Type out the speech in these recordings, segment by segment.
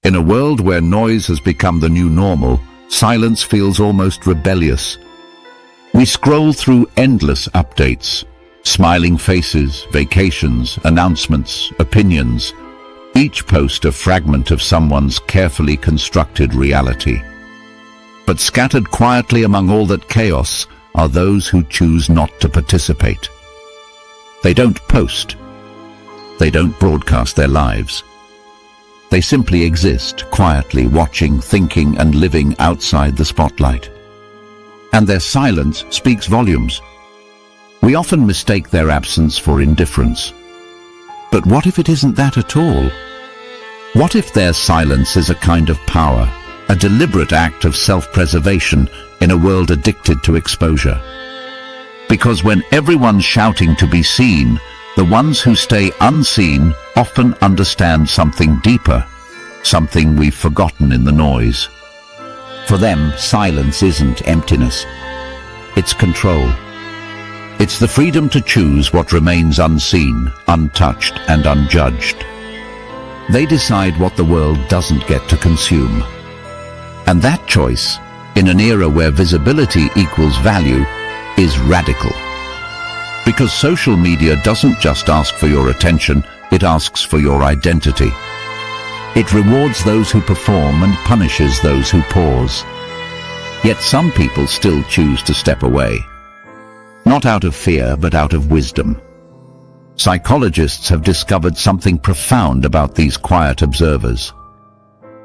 In a world where noise has become the new normal, silence feels almost rebellious. We scroll through endless updates, smiling faces, vacations, announcements, opinions, each post a fragment of someone's carefully constructed reality. But scattered quietly among all that chaos are those who choose not to participate. They don't post. They don't broadcast their lives. They simply exist, quietly watching, thinking, and living outside the spotlight. And their silence speaks volumes. We often mistake their absence for indifference. But what if it isn't that at all? What if their silence is a kind of power, a deliberate act of self-preservation in a world addicted to exposure? Because when everyone's shouting to be seen, the ones who stay unseen often understand something deeper, something we've forgotten in the noise. For them, silence isn't emptiness. It's control. It's the freedom to choose what remains unseen, untouched, and unjudged. They decide what the world doesn't get to consume. And that choice, in an era where visibility equals value, is radical. Because social media doesn't just ask for your attention, it asks for your identity. It rewards those who perform and punishes those who pause. Yet some people still choose to step away. Not out of fear, but out of wisdom. Psychologists have discovered something profound about these quiet observers.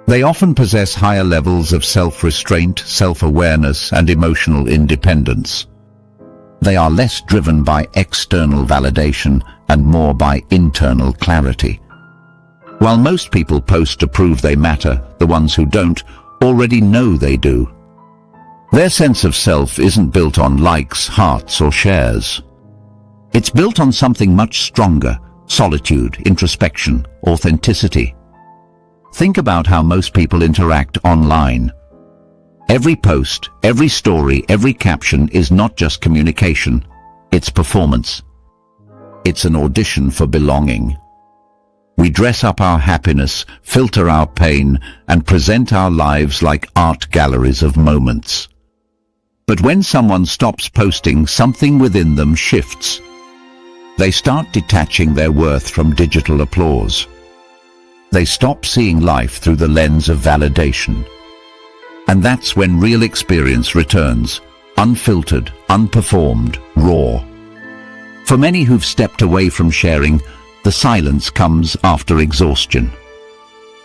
They often possess higher levels of self-restraint, self-awareness, and emotional independence. They are less driven by external validation and more by internal clarity. While most people post to prove they matter, the ones who don't already know they do. Their sense of self isn't built on likes, hearts, or shares. It's built on something much stronger: solitude, introspection, authenticity. Think about how most people interact online. Every post, every story, every caption is not just communication, it's performance. It's an audition for belonging. We dress up our happiness, filter our pain, and present our lives like art galleries of moments. But when someone stops posting, something within them shifts. They start detaching their worth from digital applause. They stop seeing life through the lens of validation. And that's when real experience returns, unfiltered, unperformed, raw. For many who've stepped away from sharing, the silence comes after exhaustion.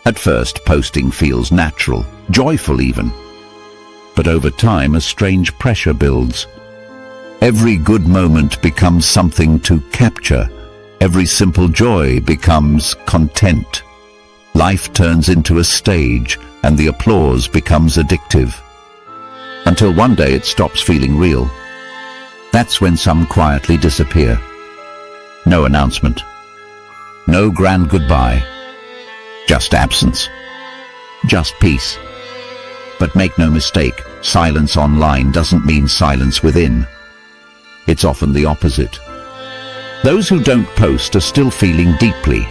At first, posting feels natural, joyful even. But over time, a strange pressure builds. Every good moment becomes something to capture. Every simple joy becomes content. Life turns into a stage, and the applause becomes addictive. Until one day it stops feeling real. That's when some quietly disappear. No announcement. No grand goodbye. Just absence. Just peace. But make no mistake, silence online doesn't mean silence within. It's often the opposite. Those who don't post are still feeling deeply.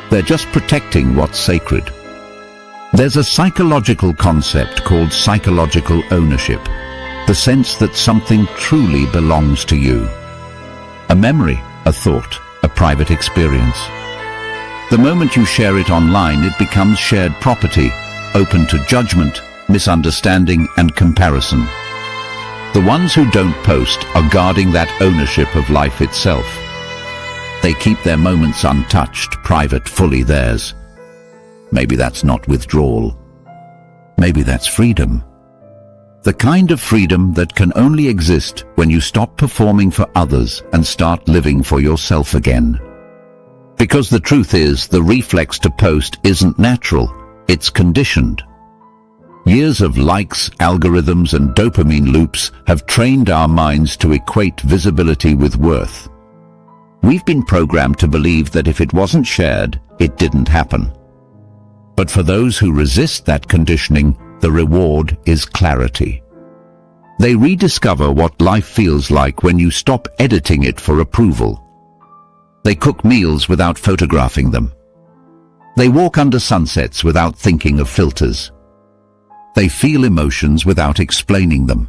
They're just protecting what's sacred. There's a psychological concept called psychological ownership, the sense that something truly belongs to you. A memory, a thought, a private experience. The moment you share it online, it becomes shared property, open to judgment, misunderstanding, and comparison. The ones who don't post are guarding that ownership of life itself. They keep their moments untouched, private, fully theirs. Maybe that's not withdrawal. Maybe that's freedom. The kind of freedom that can only exist when you stop performing for others and start living for yourself again. Because the truth is, the reflex to post isn't natural, it's conditioned. Years of likes, algorithms, and dopamine loops have trained our minds to equate visibility with worth. We've been programmed to believe that if it wasn't shared, it didn't happen. But for those who resist that conditioning, the reward is clarity. They rediscover what life feels like when you stop editing it for approval. They cook meals without photographing them. They walk under sunsets without thinking of filters. They feel emotions without explaining them.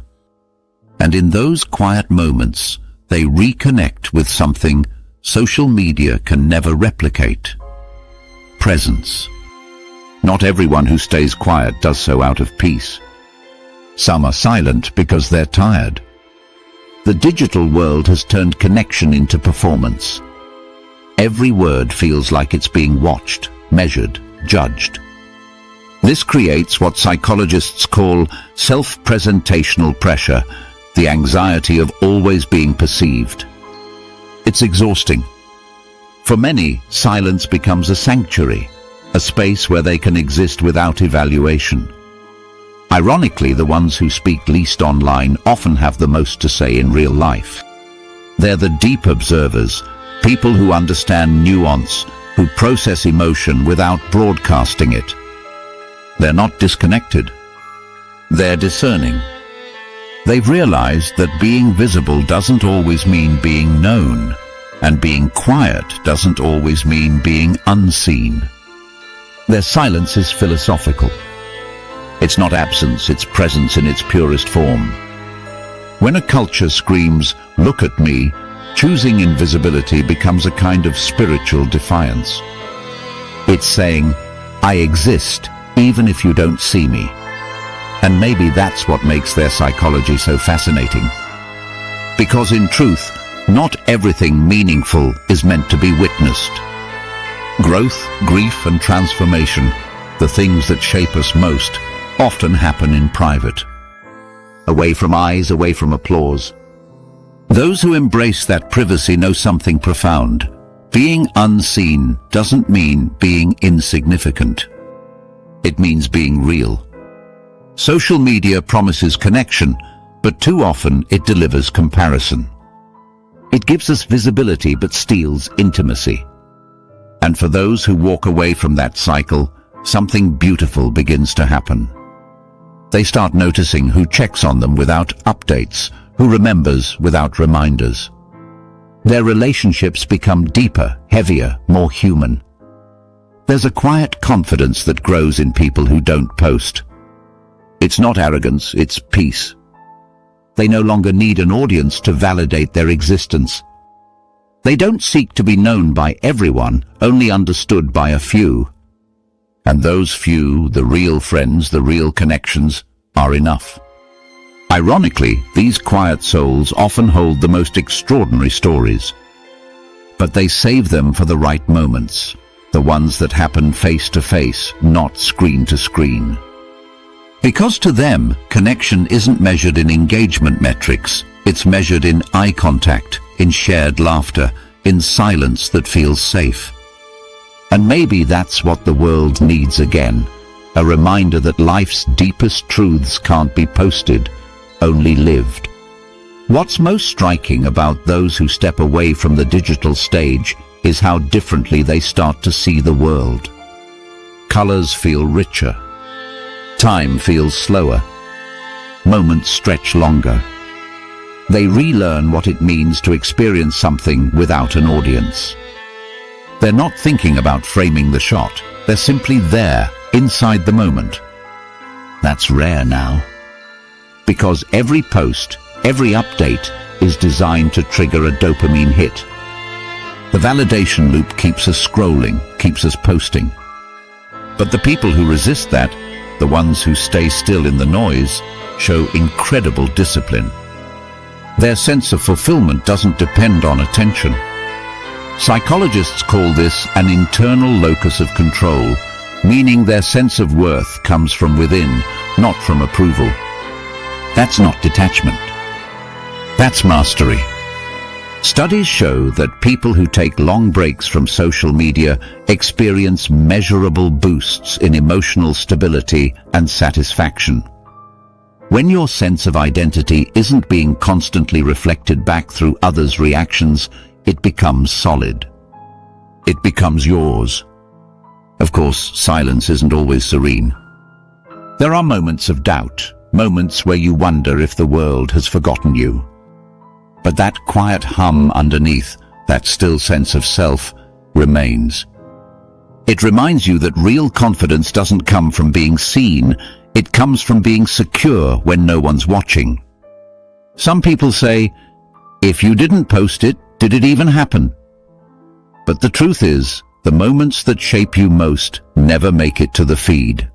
And in those quiet moments, they reconnect with something social media can never replicate: presence. Not everyone who stays quiet does so out of peace. Some are silent because they're tired. The digital world has turned connection into performance. Every word feels like it's being watched, measured, judged. This creates what psychologists call self-presentational pressure, the anxiety of always being perceived. It's exhausting. For many, silence becomes a sanctuary, a space where they can exist without evaluation. Ironically, the ones who speak least online often have the most to say in real life. They're the deep observers, people who understand nuance, who process emotion without broadcasting it. They're not disconnected. They're discerning. They've realized that being visible doesn't always mean being known, and being quiet doesn't always mean being unseen. Their silence is philosophical. It's not absence, it's presence in its purest form. When a culture screams, "Look at me," choosing invisibility becomes a kind of spiritual defiance. It's saying, "I exist, even if you don't see me." And maybe that's what makes their psychology so fascinating. Because in truth, not everything meaningful is meant to be witnessed. Growth, grief, and transformation, the things that shape us most, often happen in private. Away from eyes, away from applause. Those who embrace that privacy know something profound. Being unseen doesn't mean being insignificant. It means being real. Social media promises connection, but too often it delivers comparison. It gives us visibility but steals intimacy. And for those who walk away from that cycle, something beautiful begins to happen. They start noticing who checks on them without updates, who remembers without reminders. Their relationships become deeper, heavier, more human. There's a quiet confidence that grows in people who don't post. It's not arrogance, it's peace. They no longer need an audience to validate their existence. They don't seek to be known by everyone, only understood by a few. And those few, the real friends, the real connections, are enough. Ironically, these quiet souls often hold the most extraordinary stories. But they save them for the right moments, the ones that happen face to face, not screen to screen. Because to them, connection isn't measured in engagement metrics, it's measured in eye contact, in shared laughter, in silence that feels safe. And maybe that's what the world needs again, a reminder that life's deepest truths can't be posted, only lived. What's most striking about those who step away from the digital stage is how differently they start to see the world. Colors feel richer. Time feels slower. Moments stretch longer. They relearn what it means to experience something without an audience. They're not thinking about framing the shot. They're simply there, inside the moment. That's rare now. Because every post, every update is designed to trigger a dopamine hit. The validation loop keeps us scrolling, keeps us posting. But the people who resist that, the ones who stay still in the noise, show incredible discipline. Their sense of fulfillment doesn't depend on attention. Psychologists call this an internal locus of control, meaning their sense of worth comes from within, not from approval. That's not detachment. That's mastery. Studies show that people who take long breaks from social media experience measurable boosts in emotional stability and satisfaction. When your sense of identity isn't being constantly reflected back through others' reactions, it becomes solid. It becomes yours. Of course, silence isn't always serene. There are moments of doubt, moments where you wonder if the world has forgotten you. But that quiet hum underneath, that still sense of self, remains. It reminds you that real confidence doesn't come from being seen, it comes from being secure when no one's watching. Some people say, if you didn't post it, did it even happen? But the truth is, the moments that shape you most never make it to the feed.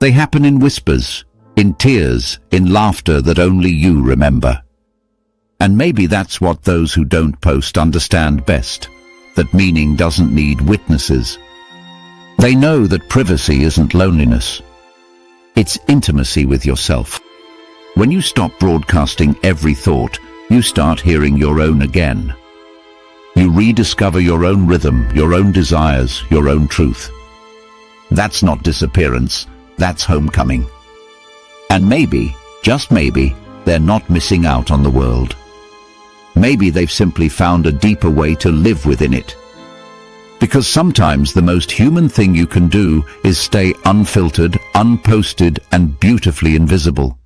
They happen in whispers, in tears, in laughter that only you remember. And maybe that's what those who don't post understand best, that meaning doesn't need witnesses. They know that privacy isn't loneliness. It's intimacy with yourself. When you stop broadcasting every thought, you start hearing your own again. You rediscover your own rhythm, your own desires, your own truth. That's not disappearance, that's homecoming. And maybe, just maybe, they're not missing out on the world. Maybe they've simply found a deeper way to live within it. Because sometimes the most human thing you can do is stay unfiltered, unposted, and beautifully invisible.